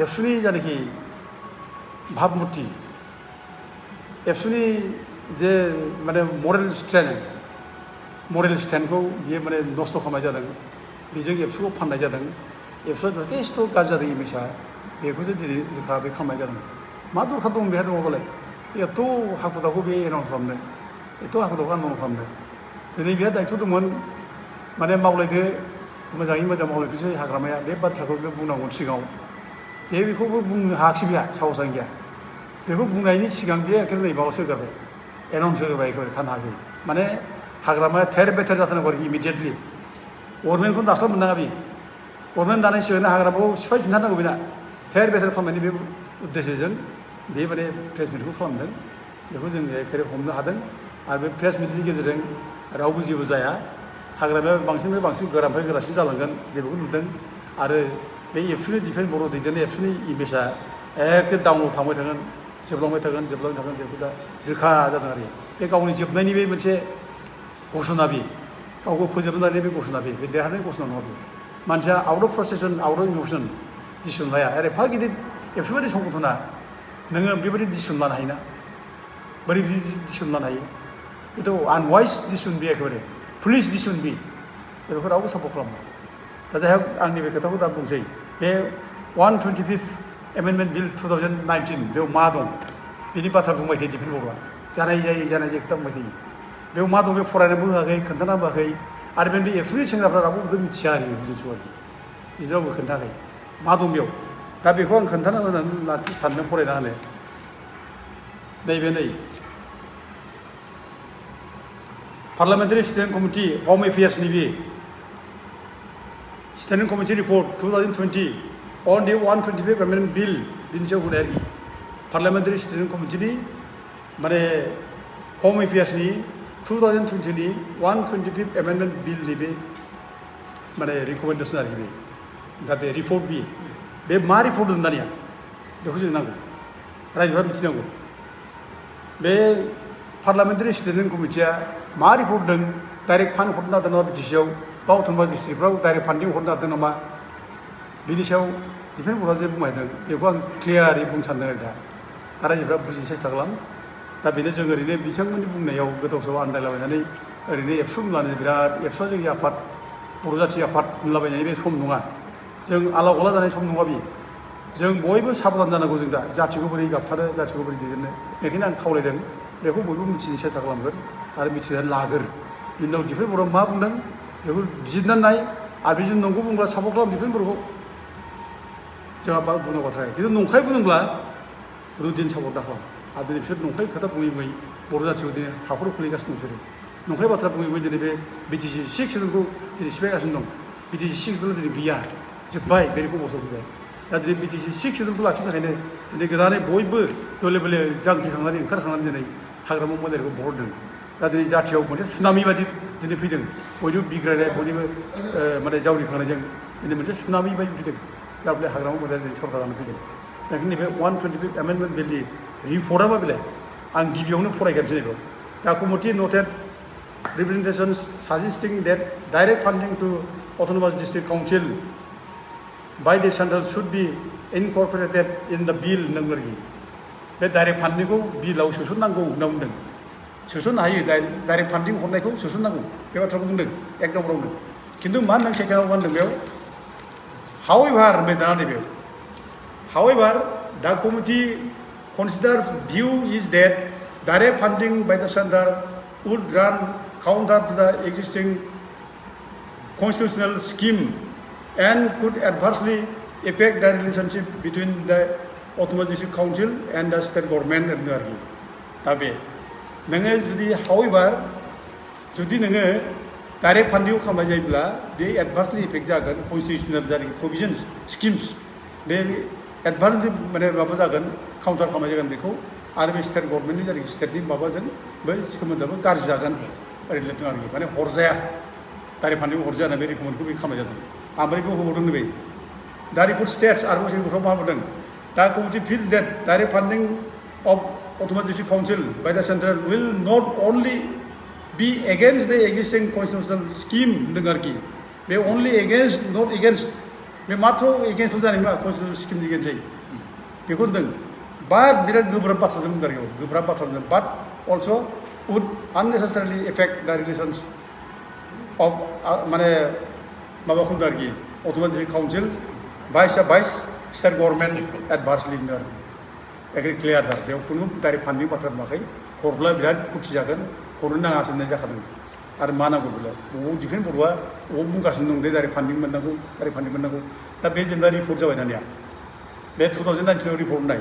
एबसुनि जायनाखि भाबमुर्ति एबसुनि जे माने मरेल स्टेन्डखौ बियो माने नस्थ' खालामनाय जादों बेजों एबसुखौ फाननाय जादों एबसुआ जथेस्थ' गाज्रि इमेजआ बेखौसो दिनै रोखा बे खालामनाय जादों मा दरखार दं बेहा दङबालाय एथ' हाखु दाखु बे एनाउन्स खालामनो एथ' हाखु दाखु आन्दलन खालामनो दिनै बेहा दायथ' दंमोन माने मावलायदो मोजाङै मोजां मावलायदोसो हाग्रामाया बे बाथ्राखौ बे बुंनांगौनि सिगाङाव बेखौबो बुंनो हायाखिसै बेहा साहसानो गैया बेखौ बुंनायनि सिगां बे एखेबारे नै माबासो होगारबाय एनाउन्स होबाय एखेबारे थानो हायासै माने हाग्रामाया थेर बेथेर जाथारनांगौ आरोखि इमिडियेटलि गभर्नमेन्टखौनो दास्लाब मोननाङा बे गभर्नमेन्ट दानाय सिगांनो हाग्रामाखौ सिफायफिनथारनांगौ बेना थेर बेथेर खालामनायनि बे उद्देश्यजों बे माने प्रेस मिटखौ खालामदों बेखौ जों एखेबारे हमनो हादों आरो बे प्रेस मिटनि गेजेरजों रावबो जेबो जाया हाग्रामाया बांसिननिफ्राय बांसिन गोरानिफ्राय गोरासिन जालांगोन जेबोखौ नुदों आरो बे एबसुनि डिफेन्स बर' दैदेननाय एबसुनि इमेजआ एखे डाउनाव थांबाय थागोन जोबलांबाय थागोन जेबो दा रोखा जादों आरो बे गावनि जोबनायनि बे मोनसे घोषणा बे गावखौ फोजोबनानै बे घोषणा बे देरहानाय घोषणा नङा बे मानसिया out of frustration out of emotion decision लाया आरो एफा गिदिर एबसु बायदि संगठना नोङो बेबायदि डिसिसन लानो हायोना बोरै बिदि डिसिसन लानो हायो बेथ' आनवाइस डिसिसन बे एखेबारे पुलिस डिसिसन बे बेखौ रावबो सापर्ट खालामा दा जायहा आंनि बे खोथाखौ दा बुंसै बे 125th एमेन्डमेन्ट बिल 2019 बेयाव मा दं बेनि बाथ्रा बुंबाय थायो डिफेन्स बर'आ जानाय जायो खोथा बुंबाय थायो बेयाव मा दं बे फरायनोबो होआखै खोन्थानाबो होआखै आरो बे एबसुनि सेंग्राफ्रा रावबो बेखौ मिथिया आरो बिदिन्थिखौ आरोखि बिदिनावबो खोन्थायाखै मा दं बेयाव दा बेखौ आं खोन्थाना होनानै सानदों फरायना होनो नैबे नै पार्लियामेन्टारि स्टेन्डिं कमिटि हम एफेयार्सनि बे स्टेन्डिं committee report 2020 on the 125th amendment bill बिनि सायाव होनाय आरोखि पार्लियामेन्टारि स्टेन्डिं कमिटिनि माने हम एफेयार्सनि 2020नि 125th एमेन्डमेन्ट बिलनि बे माने रिकमेन्डेसन आरोखि बे दा बे रिपर्ट बे मा रिपर्ट होनो दानिया बेखौ जों नांगौ रायजोफ्रा मिथिनांगौ बे पार्लियामेन्टारि स्टेन्डिं कमिटिया मा रिपर्ट होदों डाइरेक्ट फान्ड हरनो हादों नामा बिटिसिआव बा अट'न'मास डिस्ट्रिक्टफ्राव डाइरेक्ट फान्डिं हरनो हादों नामा बिनि सायाव डिफेन्स बर्डआ जे बुंबायदों बेखौ आं क्लियारै बुंनो सानदों आरो दा रायजोफ्रा बुजिनो सेस्था खालाम दा बेनो जों ओरैनो बिथांमोननि बुंनायाव गोदाव सोराव आन्दायलाबायनानै ओरैनो एबसु होनब्लानो बिराद एबसुआ जोंनि आफाद बर' जाथि आफाद होनलाबायनायनि बे सम नङा जों आला गला जानाय सम नङा बेयो जों बयबो साबधान जानांगौ जों दा जाथिखौ बोरै गाबथारो जाथिखौ बोरै दैदेननो बेखायनो आं खावलायदों बेखौ बयबो मिथिनो सेस्था खालामगोन आरो मिथिनानै लागोर बिनि उनाव डिफेन्स बर्डआ मा बुंदों बेखौ बिजिरनानै नाय आरो बिजों नंगौ बुंब्ला सापर्ट खालाम डिफेन्स बर्डखौ जोंहा बुंनांगौ बाथ्रा खिन्थु नंखाय बुंदोंब्ला रुदिन सापर्ट दा खालाम आरो दिनै बिसोर नंखाय खोथा बुङै बुङै बर' जाथिखौ दिनै हाखराव खोलैगासिनो दं बिसोरो नंखाय बाथ्रा बुङै बुङै दिनै बे बिटिसि 6 शेड्युलखौ दिनै सिफायगासिनो दं बिटिसि 6 शेड्युला दिनै गैया जोब्बाय बे रखम अबस्थायाव फैबाय दा दिनै बिटिसि 6 शेड्युलखौ लाखिनो थाखायनो दिनै गोदानै बयबो दले बले जांख्रिखांनानै ओंखारखांनानै दिनै हाग्रामा मोदायखौ बहरदों दा दिनै जाथियाव मोनसे सुनामि बादि दिनै फैदों बयनिबो बिग्रायनाय बयनिबो माने जावरिखांनायजों दिनै मोनसे सुनामि बायदि फैदों जाबले हाग्रामा मोदाय दिनै सरकार जानानै फैदों बेखायनो नैबे 125th एमेन्डमेन्ट बिलनि रिपर्टआ मा बिलाय आं गिबियावनो फरायगासिनो बेखौ दा committee नटेड representations suggesting that direct funding to autonomous district council by the central should be incorporated in the bill होनदों आरोखि बे डाइरेक्ट फान्डिंखौ बिलाव सोसननांगौ होनना बुंदों सोसननो हायो डाइरेक्ट फान्डिं हरनायखौ सोसननांगौ बे बाथ्राखौ बुंदों एक नम्बरावनो खिन्थु मा होनदों सेकेन्डआव मा होनदों बेयाव however होनबाय दाना नैबेयाव however the committee considers view is that direct funding by the center would run counter to the existing constitutional scheme and could adversely affect the relationship between the autonomous district council and the state government होनदों आरोखि दा बे नोङो जुदि however जुदि नोङो direct फान्डिं खालामनाय जायोब्ला बे एडभार्सलि इफेक्ट जागोन कन्स्टिटिउसनेल जायनाखि प्रभिजन्स स्किम्स बे एडभान्सलि माने माबा जागोन काउन्टार खालामनाय जागोन बेखौ आरो बे स्टेट गभर्नमेन्टनि जायनाखि स्टेटनि माबाजों बै सोमोन्दोआबो गाज्रि जागोन ओरै लिरदों आरोखि माने हरजाया डाइरेक्ट फान्डिं हरजाया होनना बे रिकमेन्डखौ बे खालामनाय जादों ओमफ्राय बेखौ होबावदों नैबे दा रिपर्ट स्टेट्स आरोबाव जों बेखौ मा बुंदों दा committee feels that direct funding of autonomous district council by the central will not only be against the existing constitutional scheme होनदों आरोखि बे only against not against बे मात्र एगेन्स्ट जानाय नङा कन्स्टिटिउसन स्किमनि एगेन्स्टै बेखौ होनदों बाट बिराद गोब्राब बाथ्राजों बुंदों आरो गोब्राब बाथ्राजों बाट अलस' would unnecessarily affect the relations of माने माबाखौ होनदों आरोखि automatic council vice state government adversely होनदों आरो एग्रि क्लियार थार बेयाव खुनु डाइरेक्ट फान्डिं बाथ्रा बुङाखै हरब्ला बिराद खुथि जागोन हरनो नाङासो होननाय जाखादों आरो मा नांगौ बेलाय बबाव दिफेन बर'आ बबाव बुंगासिनो दं दे डाइरेक्ट फान्डिं मोननांगौ डाइरेक्ट फान्डिं मोननांगौ दा बे जेनेबा रिपर्ट जाबाय दानिया बे 2019 रिपर्ट होननाय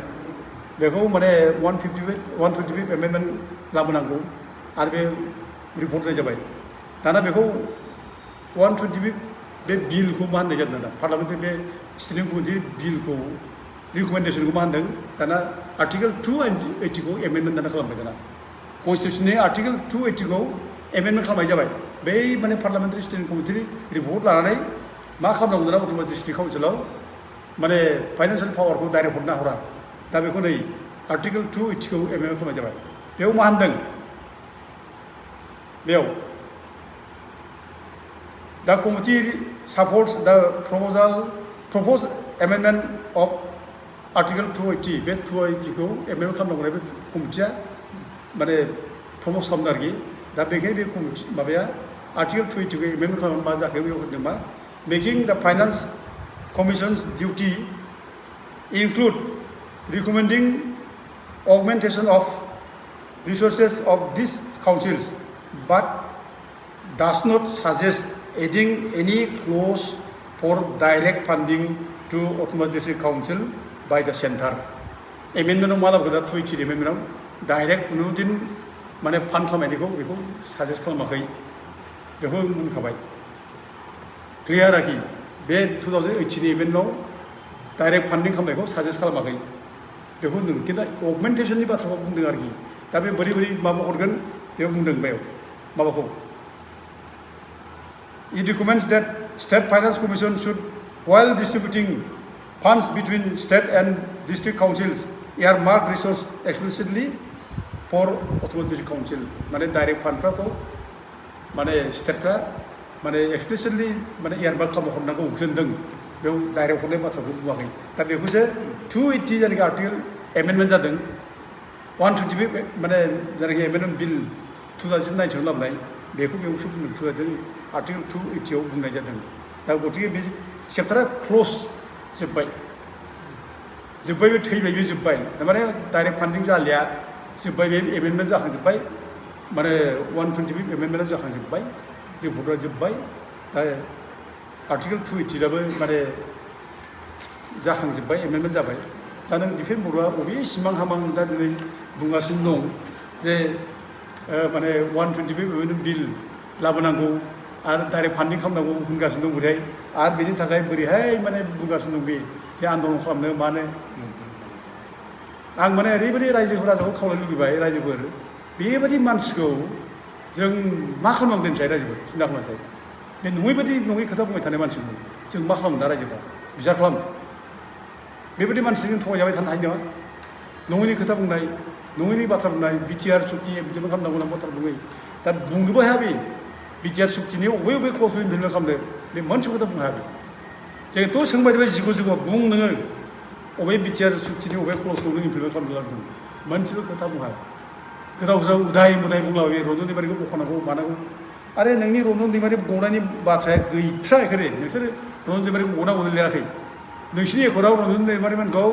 बेखौ माने 155 एमेन्डमेन्ट लाबोनांगौ आरो बे रिपर्ट होनाय जाबाय दाना बेखौ 125 बे बिलखौ मा होननाय जादों दा पार्लामेन्टनि बे स्टेन्डिं कमिटि बिलखौ रिकमेन्डेसनखौ मा होनदों दाना आर्टिकेल 280 खौ एमेन्डमेन्ट दाना खालामबाय दाना कन्स्टिटिउसननि आर्टिकेल 280 खौ एमेन्डमेन्ट खालामनाय जाबाय बै माने पार्लामेन्टारि स्टेन्डिं कमिटिनि रिपर्ट लानानै मा खालामनांगौ दाना अट'मेटिक डिस्ट्रिक्ट काउन्सिलाव माने फाइनान्सियेल पावारखौ डाइरेक्ट हरना हरा दा बेखौ नै आर्टिकेल 280 खौ एमेन्डमेन्ट खालामनाय जाबाय बेयाव मा होनदों बेयाव दा कमिटि सापर्ट्स दा proposed amendment of आर्टिकेल 280 बे 280 खौ एमेन्डमेन्ट खालामनांगौ बे कमिटिया माने प्रम'ट खालामदों आरोखि दा बेखायनो बे कमिटि माबाया आर्टिकेल 280 खौ एमेन्डमेन्ट खालामनानै मा जाखो बेयाव होनदों मा मेकिं द finance commissions duty include recommending augmentation of resources of these councils but does not suggest adding any clause for direct funding to autonomous district council by the center. Amendment of माला बगदा 280 amendment of direct कुनु दिन माने fund खालामनायखौ बेखौ suggest खालामाखै बेखौ बुंखाबाय क्लियार आरोखि बे 2018 नि एमेन्डमेन्टआव डाइरेक्ट फान्डिं खालामनायखौ साजेस्ट खालामाखै बेखौ होनदों खिन्थु अगमेन्टेसननि बाथ्राखौ बुंदों आरोखि दा बे बोरै बोरै माबा हरगोन बेयाव बुंदों बेयाव माबाखौ It recommends that State Finance Commission should, while distributing funds between state and district councils, earmark resource explicitly for autonomous district council. माने डाइरेक्ट फान्डफोरखौ माने स्टेटफ्रा माने एक्सप्लिसिटलि माने एयारमार्क खालामना हरनांगौ होनदों बेयाव डाइरेक्ट हरनाय बाथ्राखौ बुङाखै दा बेखौसो 280 जायनाखि आर्टिकेल एमेन्डमेन्ट जादों 125 माने जायनाखि एमेन्डमेन्ट बिल 2019 लाबोनाय बेखौ बेयावसो बुंदों आर्टिकेल 280 आव बुंनाय जादों दा गतिके बे चेप्टारा क्ल'ज जोब्बाय बे थैबाय बे जोब्बाय माने डाइरेक्ट फान्डिं जालिया जोब्बाय बे एमेन्डमेन्ट जाखांजोब्बाय माने 125 एमेन्डमेन्टआ जाखांजोब्बाय रिपर्टआ जोब्बाय दा आर्टिकेल 280 आबो माने जाखांजोब्बाय एमेन्डमेन्ट जाबाय दा नों दिफेन बर'आ बबे सिमां हामां दा दिनै बुंगासिनो दं जे माने 125 एमेन्डमेन्ट बिल लाबोनांगौ आरो डाइरेक्ट फान्डिं खालामनांगौ होनगासिनो दं बोरैहाय आरो बेनि थाखाय बोरैहाय माने बुंगासिनो दं बे जे आन्दलन खालामनो मानो आं माने ओरैबायदि रायजो राजाखौ खावलायनो लुबैबाय रायजोफोर बेबायदि मानसिखौ जों मा खालामनांगौ दोनसाय रायजोफोर सिन्था खालामसाय बे नङैबायदि नङै खोथा बुंबाय थानाय मानसिखौ जों मा खालामो दा रायजोफ्रा बिचार खालाम बेबायदि मानसिजों थगायजाबाय थानो हायो नामा नङैनि खोथा बुंनाय नङैनि बाथ्रा बुंनाय बिटिआर सुक्ति इमप्लिमेन्ट खालामनांगौ होनना बाथ्रा बुङै दा बुंनोबो हाया बे बिटिआर सुक्तिनि बबे क्ल'जखौ इमप्लिमेन्ट खालामनो बे मोनसे खोथा बुंनो हाया बे जोंथ' सोंबाय थाबाय जिगु बुं नोङो बबे बिटिआर सुक्तिनि बबे क्ल'जखौ नों इमप्लिमेन्ट खालामनो लादों मोनसेबो खोथा बुङा गोदाव सोराव उदाय मुदाय बुंलाबाय रन्जन दैमारिखौ बख'नांगौ मानांगौ आरो नोंनि रन्जन दैमारि गनायनि बाथ्राया गैथ्रायाखै नोंसोरो रन्जन दैमारिखौ गनांगौ लिराखै नोंसिनि एकर्डआव रन्जन दैमारिमोनखौ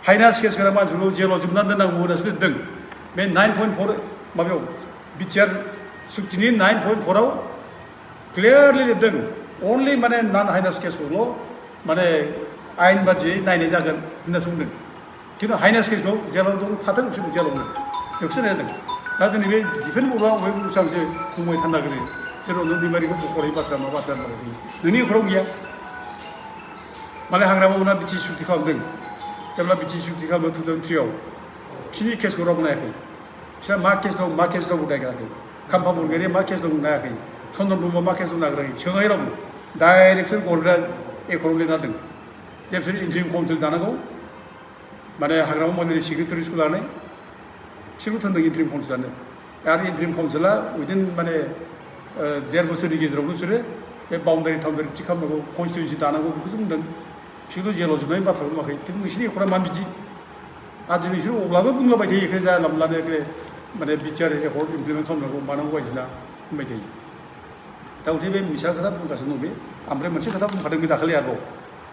हाइनास केस गोनां मानसिखौ जेलाव जोबनानै दोननांगौ होननासो लिरदों बे 9.4 माबायाव बिटिआर सुक्तिनि 9.4 आव क्लियारलि लिरदों अनलि माने नन हाइनास केसखौल' माने आयेन बादियै नायनाय जागोन होननासो बुंदों खिन्थु हाइनास केसखौ जेलाव दं थाथों बिसोर जेलावनो बेखौसो नायदों दा जोंनि बे दिफेन बर'आ बबे बेसेबांसो बुंबाय थानो नागिरो जे रन्जन दैमारिखौ बख'नाय बाथ्रा मा बाथ्रा होनबाय नोंनि एकर्डआव गैया मालाय हाग्रामावना बिटि सुक्ति खालामदों जेब्ला बिटि सुक्ति खालामो 2003 आव बिसोरनि केसखौ रावबो नायाखै बिसोर मा केस दं रावबो नायग्राखै खाम्फा बरगयारिया मा केस दं नायाखै चन्दन ब्रह्मआ मा केस दं नागिराखै सोङाखै रावबो डाइरेक्ट बिसोर गरग्रा एकर्डआव लिरना दोन जे बिसोर इन्ट्रिम काउन्सिल दानांगौ माने हाग्रामा मन्दिरनि सेक्रेटारिसखौ लानाय बिसोरबो थोनदों इन्ट्रिम काउन्सिल दानो आरो इन्ट्रिम काउन्सिला उइदिन माने 1.5 बोसोरनि गेजेरावनो बिसोरो बे बाउन्डारि टाउन्डारि थि खालामनांगौ कनस्टिटिउन्सि दानांगौ बेखौसो बुंदों बिसोरथ' जेलाव जोबनायनि बाथ्राखौ बुङाखै खिन्थु नोंसोरनि एकर्डआ मा बिदि आरो दिनै बिसोर अब्लाबो बुंलाबाय थायो एखे जानला मोनलानो एखे माने बिटिआर एकर्ड इमप्लिमेन्ट खालामनांगौ मानांगौ बायदिसिना बुंबाय थायो दा गथिखे बे मिसा खोथा बुंगासिनो दं बे ओमफ्राय मोनसे खोथा बुंखादों बे दाखालि आरोबाव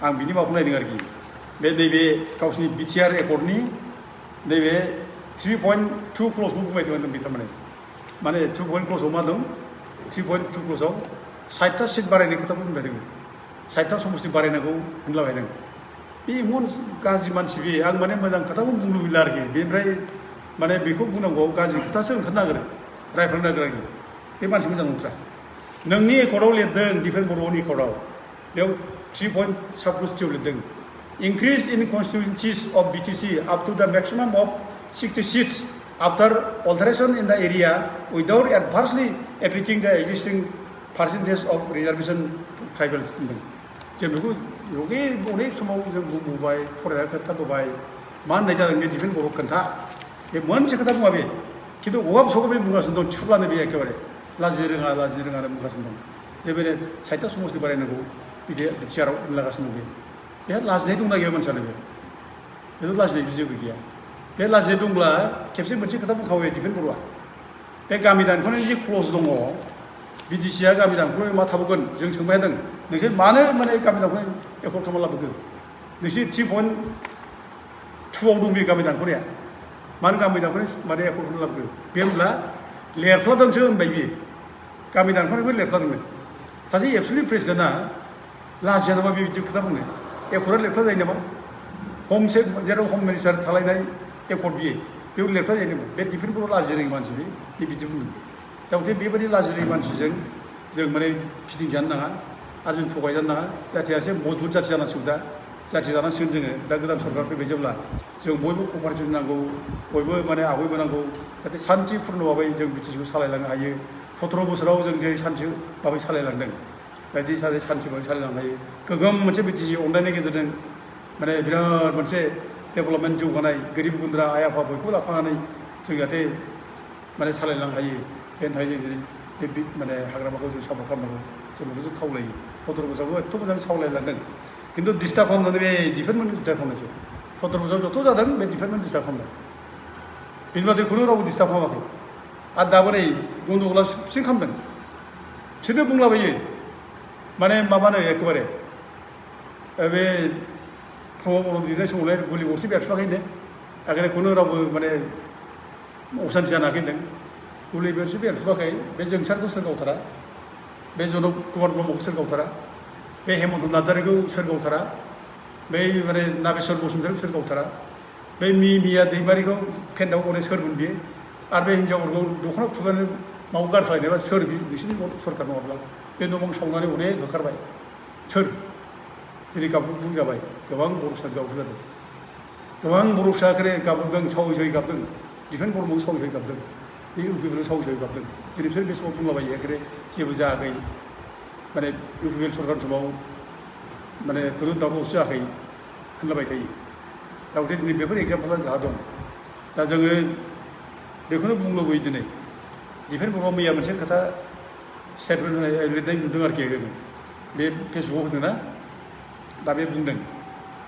आं बिनि माबाखौ नायदों आरोखि बे नैबे गावसिनि बिटिआर एकर्डनि नैबे 3.2 क्लजखौ बुंबाय दं बे थारमाने माने 2 क्लजआव मा दं 3.2 क्लजआव 60टा सिट बारायनाय खोथाखौ बुंबाय दं 60टा समस्ति बारायनांगौ होनलाबायदों बे इमान गाज्रि मानसि बे आं माने मोजां खोथाखौ बुंनो लुबैला आरोखि बेनिफ्राय माने बेखौ बुंनांगौ गाज्रि खोथासो ओंखारनो नागिरो रायफोरनो नागिरो आरोखि बे मानसि मोजां नंथ्रा नोंनि एकर्डआव लिरदों दिफेन बर'नि एकर्डआव बेयाव 3 साब क्लजआव लिरदों increase in constituencies of BTC up to the maximum of 60 seats after alteration in the area without adversely affecting the existing percentage of reservation tribals होनदों जों बेखौ अनेक समाव जों बुंबोबाय फरायनानै खोन्थाबोबाय मा होननाय जादों बे दिफेन बर' खोन्था बे मोनसे खोथा बुङा बे खिन्थु अगाब सगाब बे बुंगासिनो दं थिफुलानो बे एखेबारे लाजि रोङा होननानै बुंगासिनो दं बेबायदिनो 60टा समस्ति बारायनांगौ बिदि बिटिआरआव होनलागासिनो दं बे लाजिनाय दंना गैया मानसियानो बेथ' लाजिनाय जेबो गैया बे लाजिनाय दंब्ला खेबसे मोनसे खोथा बुंखाबाय दिफेन बर'आ बे गामि दानख'नायनि जे क्लज दङ बिटिसिआ गामि दानख'नायाव मा थाबावगोन जों सोंबाय थादों नोंसोर मानो माने गामि दानख'नाय एकर्ड खालामना लाबोखो नोंसोर 3.2आव दं बे गामि दानख'नाया मानो गामि दानख'नाय माने एकर्ड खालामना लाबोखो बे होनब्ला लेरफ्लादोंसो होनबाय बियो गामि दानख'नायखौ लेरफ्लादोंनो सासे एबसुलि प्रेसिडेन्टआ लाजिया नामा बेबायदि खोथा बुंनो एकर्डआ लेरफ्ला जायो नामा जेराव हम मिनिस्टार थालायनाय एकर्ड बियो बेयाव लेरफ्ला जायो नामा बे दिफेन बर' लाजि रोङि मानसि बे बिदि बुंदों दा गथिखे बेबायदि लाजि रोङि मानसिजों जों माने फिदिंजानो नाङा आरो जों थगायजानो नाङा जाथिया एसे मजबुत जाथि जानांसिगौ दा जाथि जानांसिगोन जोङो दा गोदान सरकार फैबाय जेब्ला जों बयबो कपारेटिभ नांगौ बयबो माने आवगायबोनांगौ जाहाथे सान्थिपुर्ण भाबै जों बिटिसिखौ सालायलांनो हायो 17 बोसोराव जों जेरै सान्थि भाबै सालायलांदों बायदि सासे सान्थि भाबै सालायलांनो हायो गोगोम मोनसे बिटिसि अनलायनायनि गेजेरजों माने बिराद मोनसे डेभेलपमेन्ट जौगानाय गोरिब गुन्द्रा आइ आफा बयखौबो लाफानानै जों जाहाथे माने सालायलांनो हायो बेनि थाखाय जों जेरै बे माने हाग्रामाखौ जों सापर्ट खालामनांगौ जों बेखौ जों खावलायो 17 बोसोरावबो एथ' मोजां सावलायलांदों खिन्थु डिस्टार्ब खालामनानै बे डिपार्टमेन्ट डिस्टार्ब खालामनायसो 17 बोसोराव जथ' जादों बे डिपार्टमेन्ट डिस्टार्ब खालामनाय बेनि बादै खुनु रावबो डिस्टार्ब खालामाखै आरो दाबो नै गन्दगला साबसिन खालामदों बिसोरनो बुंलाबायो माने माबानो एखेबारे बे प्रमद बर' लिरनाय समावलाय गुलि गरसे बेरफुआखैनो आगोल खुनु रावबो माने असान्थि जानो हाखैदों गुलि गरसे बेरफुआखै बे जोंसारखौ सोर गावथारा बे जनक कुमार ब्रह्मखौ सोर गावथारा बे हेमन्त नार्जारिखौ सोर गावथारा बै माने नागेस्वर बसुमतारिखौ सोर गावथारा बै मिया दैमारिखौ फेन्दाव गनाय सोरमोन बियो आरो बे हिन्जावफोरखौ दख'ना खुगानो माव गारख्लायनायबा सोर बिसोरनि सरकार नङाब्ला बे न' बां सावनानै अनेक होखारबाय सोर दिनै गाबु बुंजाबाय गोबां बर' फिसा गाबु जादों गोबां बर' फिसा गाबदों सावै सावै गाबदों दिफेन बर'खौ सावै सावै गाबदों बे इउपिपिएलआव सावै सावै गाबदों दिनै बिसोर बे समाव बुंलाबायो एखेबारे जेबो जायाखै माने इउपिपिएल सरकार समाव माने खुनु दावरावसो जायाखै होनलाबाय थायो दा गथिखे दिनै बेफोर एग्जाम्पला जोंहा दं दा जोङो बेखौनो बुंनो लुबैयो दिनै दिफेन बर'आ मैया मोनसे खोथा स्टेटमेन्ट होनाय लिरनाय नुदों आरोखि बे फेसबुकआव होदों ना दा बे बुंदों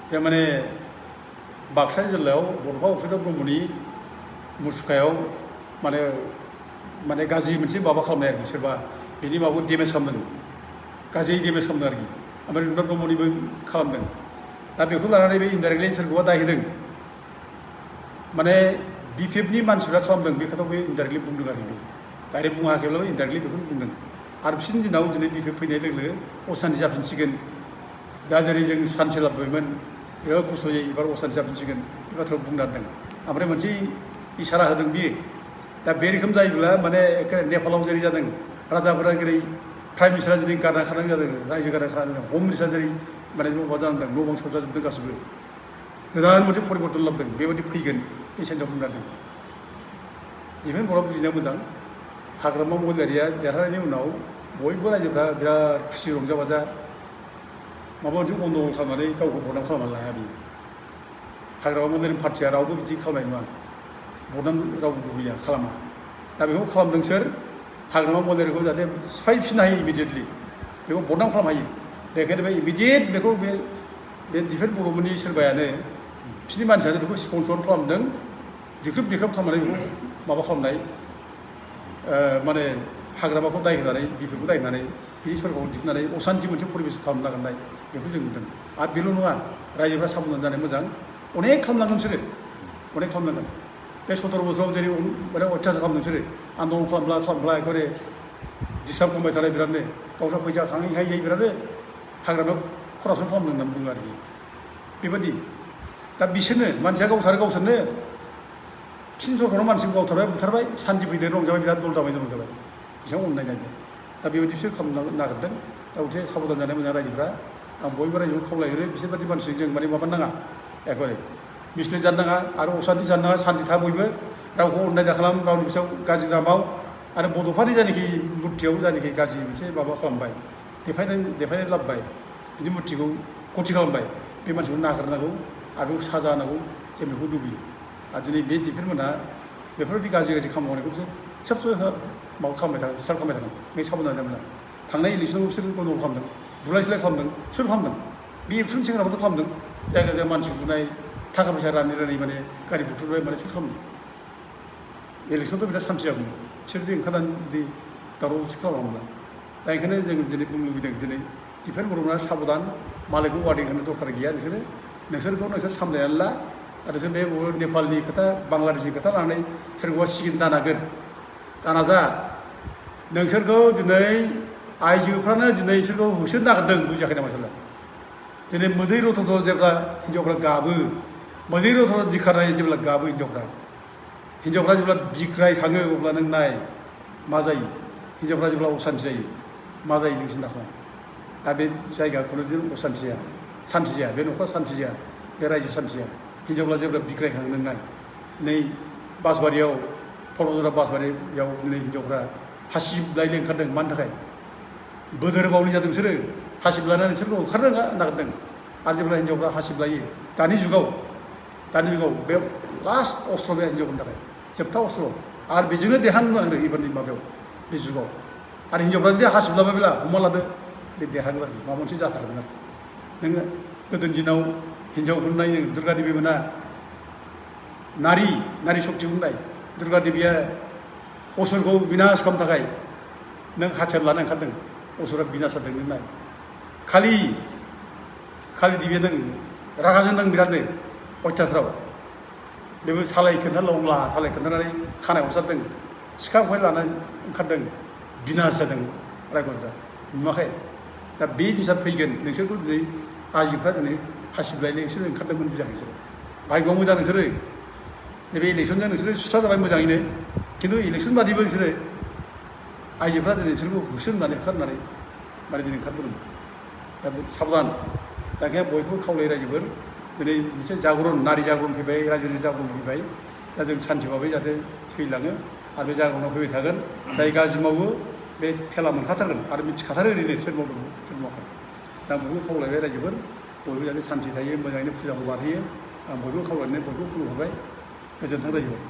जे माने बाक्सा जिल्लायाव बड'फा उपेन्द्र ब्रह्मनि मुसुखायाव माने गाज्रि मोनसे माबा खालामनाय आरोखि सोरबा बेनि माबाखौ डेमेज खालामदों गाज्रि डेमेज खालामदों आरोखि ओमफ्राय उपेन्द्र ब्रह्मनिबो खालामदों दा बेखौ लानानै बे इनडाइरेक्टलि सोरखौबा दाय होदों माने बिपिएफनि मानसिफ्रा खालामदों बे खोथाखौ बे इनडाइरेक्टलि बुंदों आरोखि डाइरेक्ट बुङाखैब्लाबो इनडाइरेक्टलि बेखौनो बुंदों आरो बिसोरनि दिनाव दिनै बिपिएफ फैनाय लोगो लोगो असान्थि जाफिनसिगोन दा जेरै जों सान्थि लाबोबायमोन बिराद खस्थ'यै एबार असान्थि जाफिनसिगोन बे बाथ्राखौ बुंनारदों ओमफ्राय मोनसे इसारा होदों बियो दा बे रोखोम जायोब्ला माने नेपालाव जेरै जादों राजाफोरा जेरै प्राइम मिनिस्टारा जेरै गारना खानाय जादों रायजो गारना खानाय जादों हम मिनिस्टारा जेरै माने माबा जानांदों न' बां सावजाजोबदों गासिबो गोदान मोनसे परिबर्तन लाबोदों बेबायदि फैगोन बे सेन्सआव बुंनारदों दिफेन बर'आ बुजिनाया मोजां हाग्रामा महिलारिया देरहानायनि उनाव बयबो रायजोफ्रा बिराद खुसि रंजा बाजा माबा मोनसे गन्दगल खालामनानै गावखौ बदनाम खालामनानै लाया बियो हाग्रामा महिलारि पार्टिया रावबो बिदि खालामनाय नङा बदनाम रावबो लुबैया खालामा दा बेखौ खालामदों सोर हाग्रामा महिलारिखौ जाहाथे सिफायफिननो हायो इमिडियेटलि बेखौ बदनाम खालामनो हायो बेखायनो बे इमिडियेट बेखौ बे डिफेन्स बर'मोननि सोरबायानो बिसोरनि मानसियानो बेखौ स्पन्सर खालामदों दिख्रुब खालामनानै बेखौ माबा खालामनाय माने हाग्रामाखौ दाय होनानै बिफोरखौ दाय होनानै बे सरकारखौ दिहुननानै असान्थि मोनसे परिबेस खालामनो नागिरनाय बेखौ जों नुदों आरो बेल' नङा रायजोफ्रा साबधान जानाय मोजां अनेक खालामनांगोन बिसोरो अनेक खालामनांगोन बे 17 बोसोराव जेरै माने अयथासार खालामदों बिसोरो आन्दलन खालामब्ला एखेबारे डिस्टार्ब खालामबाय थानाय बिरादनो गावस्रा फैसा खाङै बिरादनो हाग्रामायाव खरासन खालामदों होननानै बुङो आरोखि बेबायदि दा बिसोरनो मानसिया गावसोरनो फिन सरकाराव मानसिखौ गावथारबाय बुथारबाय सान्थि फैदों रंजाबाय बिराद दल जाबाय बेसेबां अननाय नायदों दा बेबायदि बिसोर खालामनो नागिरदों दा गथे साबधान जानाय मोजां रायजोफ्रा आं बयबो रायजोखौ खावलायहरो बिसोरबायदि मानसिजों जों माने माबा नाङा एखेबारे मिसलिड जानो नाङा आरो असान्थि जानो नाङा सान्थि था बयबो रावखौ अननाय दा खालाम रावनि बिसायाव गाज्रि दामाव आरो बड'फानि जायनाखि मुर्तियाव जायनाखि गाज्रि मोनसे माबा खालामबाय देफायनानै लाबोबाय बिनि मुर्तिखौ खथि खालामबाय बे मानसिखौ नागारनांगौ आरो बेखौ साजा होनांगौ जों बेखौ लुबैयो आरो दिनै बे डिफेन्समोनहा बेफोरबायदि गाज्रि खामानि मावनायखौ बिसोर सबसे माबा खालामबाय थागोन स्टार्ट खालामबाय थागोन बे साबधान जानाय मोजां थांनाय इलेक्सनाव बिसोर गन्दगल खालामदों बुलाय सोलाय खालामदों सोर खालामदों बे एबसुनि सेंग्राफोरथ' खालामदों जायगा मानसि बुनाय थाखा फैसा रानै माने गारि बुख्रुबबाय माने सोर खालामदों इलेक्सनथ' बिराद सान्थि जागौमोन बिसोर जुदि ओंखारनानै जुदि दावराव खालामामोनब्ला दा ओंखायनो जों दिनै बुंनो लुबैदों दिनै डिफेन्स बर'फोरा साबधान मालायखौ वार्निं होनो दरखार गैया नोंसोरखौ सामलायनानै ला आरो जों बे नेपालनि खोथा बांलादेशनि खोथा लानानै सोरखौबा सिगिन दानाजा नोंसोरखौ दिनै आइजोफ्रानो दिनै बिसोरखौ होसोनो नागिरदों बुजियाखै नामा सोरला दिनै मोदै रथ' जेब्ला हिन्जावफ्रा गाबो मोदै रथ' दिखारनाय जेब्ला गाबो हिन्जावफ्रा जेब्ला बिग्राय थाङो अब्ला नों नाय मा जायो हिन्जावफ्रा जेब्ला असान्थि जायो मा जायो नों सिन्था खालाम आरो बे जायगाखौनो जों सान्थि जाया बे न'खरा सान्थि जाया बे रायजो सान्थि जाया हिन्जावफ्रा जेब्ला बिग्रायखाङो नों नाय नै बासबारियाव फलजरा बासबारियाव दिनै हिन्जावफ्रा हासिबलायनो ओंखारदों मानि थाखाय बोदोर बावलि जादों बिसोरो हासिब लानानै बिसोरखौ ओंखारनो नागिरदों आरो जेब्ला हिन्जावफ्रा हासिब लायो दानि जुगाव बे लास्ट अस्त्र बे हिन्जावफोरनि थाखाय जोबथा अस्त्र आरो बेजोंनो देरहानो नागिरो एबारनि माबायाव बे जुगाव आरो हिन्जावफ्रा जुदि हासिब लाबायब्ला हमना लादो बे देरहागोन आरोखि माबा मोनसे जाथारगोन आरोखि नोङो गोदोनि दिनाव हिन्जावफोर नायनो दुर्गा देबि मोना नारी सक्ति बुंनाय दुर्गा देबिया असुरखौ बिनाश खालामनो थाखाय नों हाथियार लानो ओंखारदों असुरा बिनाश जादों नों नाय खालि देबिया नों रागा जोंदों बिरादनो अयथासाराव बेबो सालाय खोन्थानानै खानाय हरसारदों सिखा खंखाय लानानै ओंखारदों बिनाश जादों रायगरदा नुवाखै दा बे जिनिसा फैगोन नोंसोरखौ दिनै आइजोफ्रा दिनै हासिबलायनो नोंसोरो ओंखारदोंमोन बुजियाखै नोंसोरो भाग्यआव मोजां नोंसोरो नैबे इलेक्सनजों नोंसोरो सुस्रा जाबाय मोजाङैनो खिन्थु इलेक्सन बादिबो नोंसोरो आइजोफ्रा दिनै नोंसोरखौ होसोनानै ओंखारनानै माने दिनै ओंखारबोदों दा साबधान दा ओंखायनो बयबो खावलाय रायजोफोर दिनै मोनसे जागरन नारि जागरन फैबाय रायजोनि जागरन फैबाय दा जों सान्थि भाबै जाहाथे सोलिलाङो आरो बे जागरनाव फैबाय थागोन जाय गाज्रि मावो बे खेला मोनखाथारगोन आरो मिथिखाथारो ओरैनो सोर मावदों सोर मावाखै दा बयबो खावलायबाय रायजोफोर बयबो जाहाथे सान्थि थायो मोजाङैनो फुजाखौ बारहोयो आं बयबो खावलायनानै बयबो खुलुमहरबाय गोजोन्थों रायजोफोर